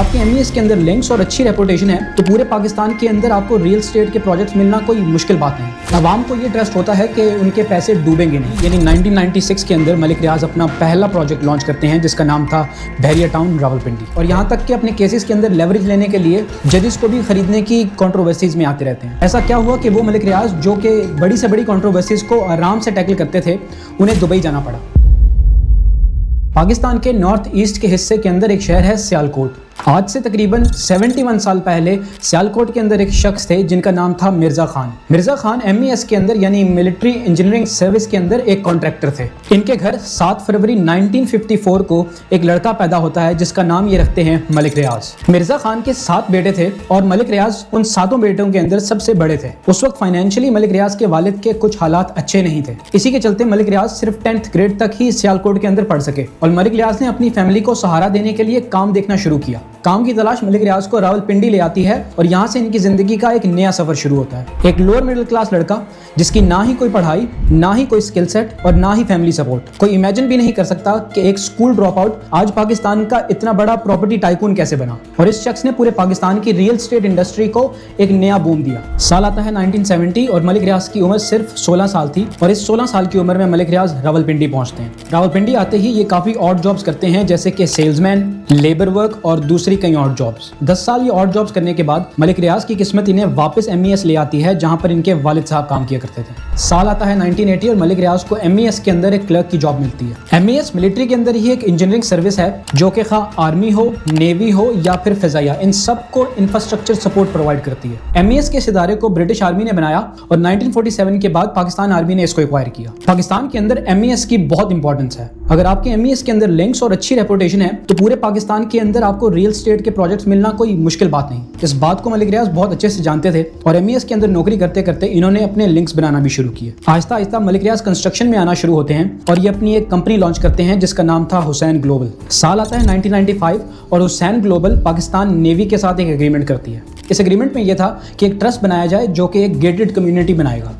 आपके एमईएस के अंदर लिंक्स और अच्छी रेपुटेशन है तो पूरे पाकिस्तान के अंदर आपको रियल एस्टेट के प्रोजेक्ट्स मिलना कोई मुश्किल बात नहीं। अवाम को ये ट्रस्ट होता है कि उनके पैसे डूबेंगे नहीं। यानी 1996 के अंदर मलिक रियाज अपना पहला प्रोजेक्ट लॉन्च करते हैं जिसका नाम था बहरिया टाउन रावलपिंडी, और यहाँ तक कि अपने केसेस के अंदर लेवरेज लेने के लिए जजेस को भी खरीदने की कंट्रोवर्सीज में आते रहते हैं। ऐसा क्या हुआ कि वो मलिक रियाज जो कि बड़ी से बड़ी कंट्रोवर्सीज को आराम से टैकल करते थे, उन्हें दुबई जाना पड़ा। पाकिस्तान के नॉर्थ ईस्ट के हिस्से के अंदर एक शहर है सियालकोट। आज से तकरीबन 71 साल पहले सियालकोट के अंदर एक शख्स थे जिनका नाम था मिर्जा खान। मिर्जा खान एमईएस के अंदर यानी मिलिट्री इंजीनियरिंग सर्विस के अंदर एक कॉन्ट्रैक्टर थे। इनके घर 7 फरवरी 1954 को एक लड़का पैदा होता है जिसका नाम ये रखते हैं मलिक रियाज। मिर्जा खान के 7 बेटे थे और मलिक रियाज उन 7 बेटों के अंदर सबसे बड़े थे। उस वक्त फाइनेंशियली मलिक रियाज के वालिद के कुछ हालात अच्छे नहीं थे। इसी के चलते मलिक रियाज सिर्फ 10th ग्रेड तक ही सियालकोट के अंदर पढ़ सके और मलिक रियाज ने अपनी फैमिली को सहारा देने के लिए काम देखना शुरू किया। काम की तलाश मलिक रियाज को रावलपिंडी ले आती है और यहाँ से इनकी जिंदगी का एक नया सफर शुरू होता है। एक लोअर मिडिल क्लास लड़का जिसकी ना ही कोई पढ़ाई, ना ही कोई स्किल सेट और ना ही फैमिली सपोर्ट। कोई इमेजिन भी नहीं कर सकता कि एक स्कूल ड्रॉप आउट आज पाकिस्तान का इतना बड़ा प्रॉपर्टी टाइकून कैसे बना, और इस शख्स ने पूरे पाकिस्तान की रियल एस्टेट इंडस्ट्री को एक नया बूम दिया। साल आता है 1970 और मलिक रियाज की उम्र सिर्फ 16 साल थी और इस 16 साल की उम्र में मलिक रियाज रावलपिंडी पहुंचते हैं। रावलपिंडी आते ही ये काफी ऑड जॉब्स करते हैं जैसे कि सेल्समैन, लेबर वर्क और दूसरी कई और जॉब्स। 10 साल ये ऑड जॉब्स करने के बाद मलिक रियाज की किस्मत इन्हें वापस एमईएस ले आती है जहां पर इनके वालिद साहब काम किया करते थे। साल आता है 1980 और मलिक रियाज को एमईएस के अंदर एक क्लर्क की जॉब मिलती है। एमईएस मिलिट्री के अंदर ही एक इंजीनियरिंग सर्विस है जो कि आर्मी हो, नेवी हो या फिर फिजाइया, इन सबको इंफ्रास्ट्रक्चर सपोर्ट प्रोवाइड करती है। एमईएस के इस इदारे को ब्रिटिश आर्मी ने बनाया और 1947 के बाद पाकिस्तान आर्मी ने इसको एक्वायर किया। पाकिस्तान के अंदर एमईएस की बहुत इंपॉर्टेंस है। अगर आपके एमईएस के अंदर लिंक्स और अच्छी रेपुटेशन है तो पूरे पाकिस्तान के अंदर आपको रियल एस्टेट के प्रोजेक्ट्स मिलना कोई मुश्किल बात नहीं। इस बात को मलिक रियाज बहुत अच्छे से जानते थे और एमईएस के अंदर नौकरी करते करते इन्होंने अपने लिंक्स बनाना भी शुरू किए। आहिस्ता आहिस्ता मलिक रियाज कंस्ट्रक्शन में आना शुरू होते हैं और ये अपनी एक कंपनी लॉन्च करते हैं जिसका नाम था हुसैन ग्लोबल। साल आता है 1995 और हुसैन ग्लोबल पाकिस्तान नेवी के साथ एक एग्रीमेंट करती है। इस एग्रीमेंट में यह था कि एक ट्रस्ट बनाया जाए जो कि एक गेटेड कम्युनिटी बनाएगा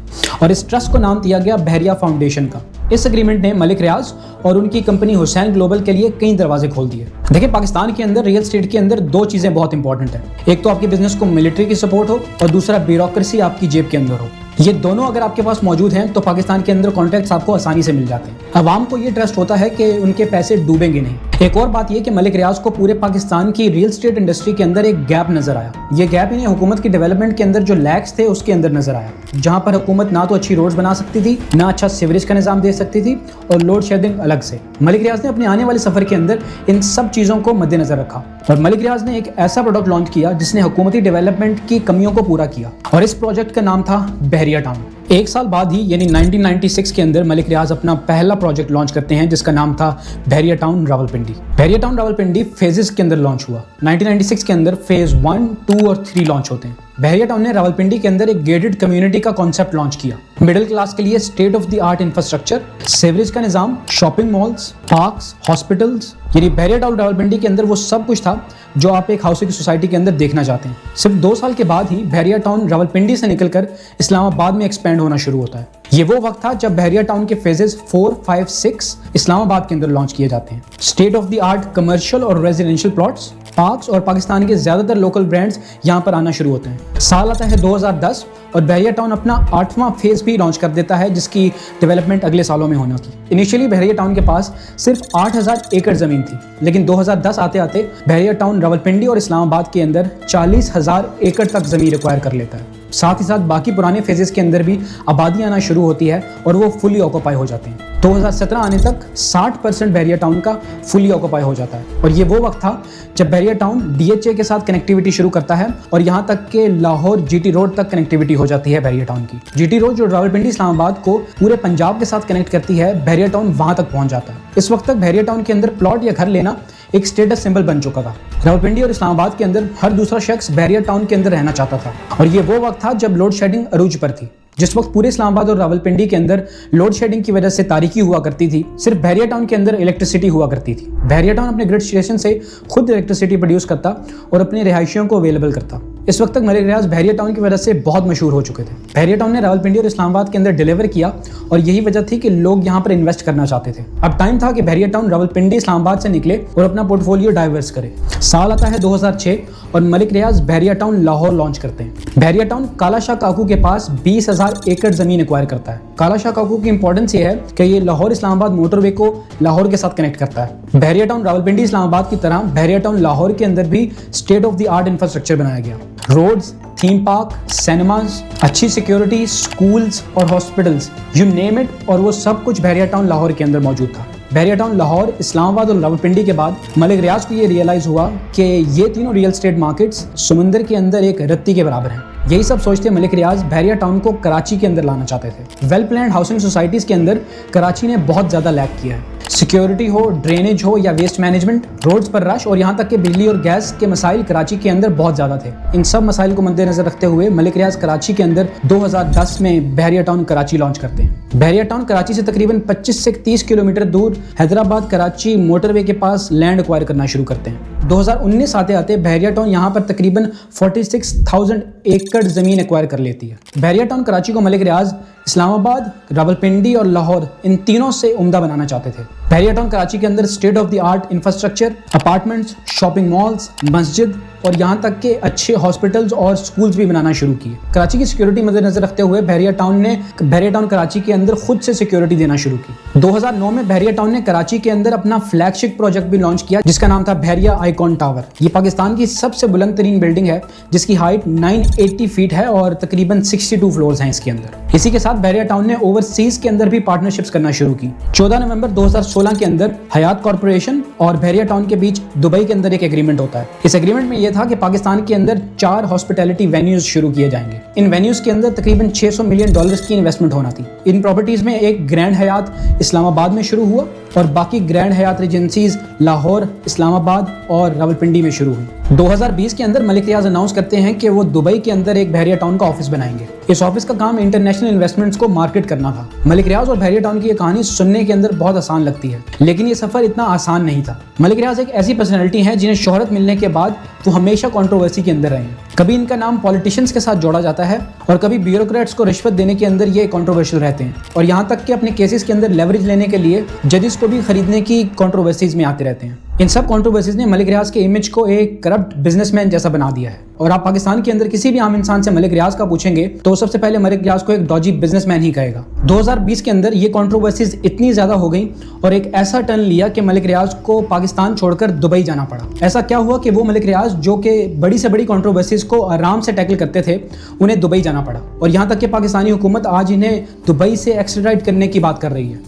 और इस ट्रस्ट को नाम दिया गया बहरिया फाउंडेशन का। इस एग्रीमेंट ने मलिक रियाज और उनकी कंपनी हुसैन ग्लोबल के लिए कई दरवाजे खोल दिए। देखिए, पाकिस्तान के अंदर रियल एस्टेट के अंदर 2 चीजें बहुत इंपॉर्टेंट है। एक तो आपके बिजनेस को मिलिट्री की सपोर्ट हो और दूसरा ब्यूरोक्रेसी आपकी जेब के अंदर हो। ये दोनों अगर आपके पास मौजूद हैं तो पाकिस्तान के अंदर कॉन्ट्रैक्ट्स आपको आसानी से मिल जाते हैं। अवाम को ये ट्रस्ट होता है कि उनके पैसे डूबेंगे नहीं। एक और बात ये कि मलिक रियाज को पूरे पाकिस्तान की रियल एस्टेट इंडस्ट्री के अंदर एक गैप नजर आया। ये गैप इन्हें हुकूमत की डेवलपमेंट के अंदर जो लैक्स थे उसके अंदर नजर आया, जहां पर हुकूमत ना तो अच्छी रोड्स बना सकती थी, ना अच्छा सीवरेज का निजाम दे सकती थी और लोड शेडिंग अलग से। मलिक रियाज ने अपने आने वाले सफर के अंदर इन सब चीजों को मद्देनजर रखा और मलिक रियाज ने एक ऐसा प्रोडक्ट लॉन्च किया जिसने हुकूमती डेवलपमेंट की कमियों को पूरा किया और इस प्रोजेक्ट का नाम था बहरिया टाउन। एक साल बाद ही यानी 1996 के अंदर मलिक रियाज अपना पहला प्रोजेक्ट लॉन्च करते हैं जिसका नाम था बहरिया टाउन रावलपिंडी। बहरिया टाउन रावलपिंडी फेजेस के अंदर लॉन्च हुआ। 1996 के अंदर फेज 1, 2 और 3 लॉन्च होते हैं। बहरिया टाउन ने रावलपिंडी के अंदर एक गेटेड कम्युनिटी का कॉन्सेप्ट लॉन्च किया। मिडिल क्लास के लिए state of the art infrastructure, sewerage का निजाम, शॉपिंग मॉल्स, पार्क्स, हॉस्पिटल्स, यानी बहरिया टाउन रावलपिंडी के अंदर वो सब कुछ था जो आप एक हाउसिंग सोसाइटी के अंदर देखना चाहते हैं। सिर्फ 2 साल के बाद ही बहरिया टाउन रावलपिंडी से निकलकर इस्लामाबाद में एक्सपेंड होना शुरू होता है। ये वो वक्त था जब बहरिया टाउन के फेजेस 4, 5, 6 इस्लामाबाद के अंदर लॉन्च किए जाते हैं। State of the art commercial और रेजिडेंशियल प्लॉट्स, पार्क्स और पाकिस्तान के ज्यादातर लोकल ब्रांड्स यहाँ पर आना शुरू होते हैं। साल आता है 2010 और बहरिया टाउन अपना 8वां फेज भी लॉन्च कर देता है जिसकी डेवलपमेंट अगले सालों में होना थी। इनिशियली बहरिया टाउन के पास सिर्फ 8000 एकड़ जमीन थी, लेकिन 2010 आते आते बहरिया टाउन रावलपिंडी और इस्लामाबाद के अंदर 40,000 एकड़ तक जमीन रिक्वायर कर लेता है। साथ ही साथ बाकी पुराने फेजेस के अंदर भी आबादी आना शुरू होती है और वो फुली ऑक्यूपाई हो जाते हैं। 2017 आने तक 60% बहरिया टाउन का फुली ऑक्यूपाई हो जाता है और ये वो वक्त था जब बहरिया टाउन DHA के साथ कनेक्टिविटी शुरू करता है और यहाँ तक के लाहौर GT रोड तक कनेक्टिविटी हो जाती है बहरिया टाउन की। GT रोड जो रावलपिंडी इस्लामाबाद को पूरे पंजाब के साथ कनेक्ट करती है, बहरिया टाउन वहां तक पहुंच जाता है। इस वक्त तक बहरिया टाउन के अंदर प्लॉट या घर लेना एक स्टेटस सिंबल बन चुका था। रावलपिंडी और इस्लामाबाद के अंदर हर दूसरा शख्स बहरिया टाउन के अंदर रहना चाहता था और ये वो वक्त था जब लोड शेडिंग अरूज पर थी। जिस वक्त पूरे इस्लामाबाद और रावलपिंडी के अंदर लोड शेडिंग की वजह से तारीकी हुआ करती थी, सिर्फ बहरिया टाउन के अंदर इलेक्ट्रिसिटी हुआ करती थी। बहरिया टाउन अपने ग्रिड स्टेशन से खुद इलेक्ट्रिसिटी प्रोड्यूस करता और अपने रिहायशियों को अवेलेबल करता। इस वक्त तक मलिक रियाज बहरिया टाउन की वजह से बहुत मशहूर हो चुके थे। बहरिया टाउन ने रावलपिंडी और इस्लामाबाद के अंदर डिलीवर किया और यही वजह थी कि लोग यहाँ पर इन्वेस्ट करना चाहते थे। अब टाइम था कि बहरिया टाउन रावलपिंडी इस्लामाबाद से निकले और अपना पोर्टफोलियो डाइवर्स करे। साल आता है 2006 और मलिक रियाज बहरिया टाउन लाहौर लॉन्च करते हैं। बहरिया टाउन काला शाह काकू के पास 20,000 एकड़ जमीन एक्वायर करता है। काला शाह काकू की इंपॉर्टेंस ये है कि ये लाहौर इस्लामाबाद मोटरवे को लाहौर के साथ कनेक्ट करता है। बहरिया टाउन रावलपिंडी इस्लामाबाद की तरह बहरिया टाउन लाहौर के अंदर भी state of the art infrastructure बनाया गया। रोड्स, थीम पार्क, सिनेमाज, अच्छी सिक्योरिटी, स्कूल्स और हॉस्पिटल्स, यू नेम इट, और वो सब कुछ बहरिया टाउन लाहौर के अंदर मौजूद था। बहरिया टाउन लाहौर, इस्लामाबाद और रावलपिंडी के बाद मलिक रियाज को ये रियलाइज हुआ कि ये तीनों रियल एस्टेट मार्केट्स समुंदर के अंदर एक रत्ती के बराबर हैं। यही सब सोचते मलिक रियाज बहरिया टाउन को कराची के अंदर लाना चाहते थे। वेल प्लान्ड हाउसिंग सोसाइटीज़ के अंदर कराची ने बहुत ज़्यादा लैग किया है। सिक्योरिटी हो, ड्रेनेज हो या वेस्ट मैनेजमेंट, रोड्स पर रश और यहाँ तक कि बिजली और गैस के मसाइल कराची के अंदर बहुत ज़्यादा थे। इन सब मसाइल को मद्देनजर रखते हुए मलिक रियाज कराची के अंदर 2010 में बहरिया टाउन कराची लॉन्च करते हैं। बहरिया टाउन कराची से तकरीबन 25 से 30 किलोमीटर दूर हैदराबाद कराची मोटरवे के पास लैंड एक्वायर करना शुरू करते हैं। 2019 आते आते बहरिया टाउन यहाँ पर तकरीबन 46,000 एकड़ ज़मीन एक्वायर कर लेती है। बहरिया टाउन कराची को मलिक रियाज इस्लामाबाद, रावलपिंडी और लाहौर इन तीनों से उम्दा बनाना चाहते थे। बहरिया टाउन कराची के अंदर state of the art infrastructure, apartments, shopping malls, मस्जिद और यहाँ तक के अच्छे हॉस्पिटल्स और स्कूल्स भी बनाना शुरू किए। कराची की सिक्योरिटी मद्देनजर रखते हुए बहरिया टाउन ने बहरिया टाउन कराची के अंदर खुद से सिक्योरिटी देना शुरू की। 2009 में बहरिया टाउन ने कराची के अंदर अपना फ्लैगशिप प्रोजेक्ट भी लॉन्च किया जिसका नाम था बहरिया आइकॉन टावर। ये पाकिस्तान की सबसे बुलंद तरीन बिल्डिंग है जिसकी हाइट 980 फीट है और तकरीबन 62 फ्लोर्स हैं इसके अंदर। इसी के साथ बहरिया टाउन ने ओवरसीज के अंदर भी पार्टनरशिप्स करना शुरू की। 14 नवंबर 2016 के अंदर हयात कॉर्पोरेशन और बहरिया टाउन के बीच दुबई के अंदर एक एग्रीमेंट होता है। इस एग्रीमेंट में यह था कि पाकिस्तान के अंदर 4 हॉस्पिटैलिटी वेन्यूज शुरू किए जाएंगे। इन वेन्यूज के अंदर तकरीबन $600 मिलियन की इन्वेस्टमेंट होना थी। इन प्रॉपर्टीज में एक ग्रैंड हयात इस्लामाबाद में शुरू हुआ और बाकी ग्रैंड हयात रेजेंसीज लाहौर, इस्लामाबाद और रावलपिंडी में शुरू हुई। 2020 के अंदर मलिक रियाज अनाउंस करते हैं कि वो दुबई के अंदर एक बहरिया टाउन का ऑफिस बनाएंगे। इस ऑफिस का काम इंटरनेशनल इन्वेस्टमेंट्स को मार्केट करना था। मलिक रियाज और बहरिया टाउन की ये कहानी सुनने के अंदर बहुत आसान लगती है, लेकिन ये सफर इतना आसान नहीं था। मलिक रियाज एक ऐसी पर्सनैलिटी हैं जिन्हें शोहरत मिलने के बाद वो हमेशा कंट्रोवर्सी के अंदर रहे हैं। कभी इनका नाम पॉलिटिशियंस के साथ जोड़ा जाता है और कभी ब्यूरोक्रेट्स को रिश्वत देने के अंदर ये कंट्रोवर्शियल रहते हैं और यहाँ तक कि अपने केसेस के अंदर लेवरेज लेने के लिए जजेस को भी खरीदने की कंट्रोवर्सीज में आते रहते हैं। इन सब कंट्रोवर्सीज ने मलिक रियाज के इमेज को एक करप्ट बिजनेसमैन जैसा बना दिया है और आप पाकिस्तान के अंदर किसी भी आम इंसान से मलिक रियाज का पूछेंगे तो सबसे पहले मलिक रियाज को एक डॉजी बिजनेसमैन ही कहेगा। 2020 के अंदर ये कंट्रोवर्सीज इतनी ज्यादा हो गई और एक ऐसा टर्न लिया कि मलिक रियाज को पाकिस्तान छोड़कर दुबई जाना पड़ा। ऐसा क्या हुआ कि वो मलिक रियाज जो कि बड़ी से बड़ी कंट्रोवर्सीज को आराम से टैकल करते थे उन्हें दुबई जाना पड़ा और यहाँ तक कि पाकिस्तानी हुकूमत आज इन्हें दुबई से एक्स्ट्राडाइट करने की बात कर रही है।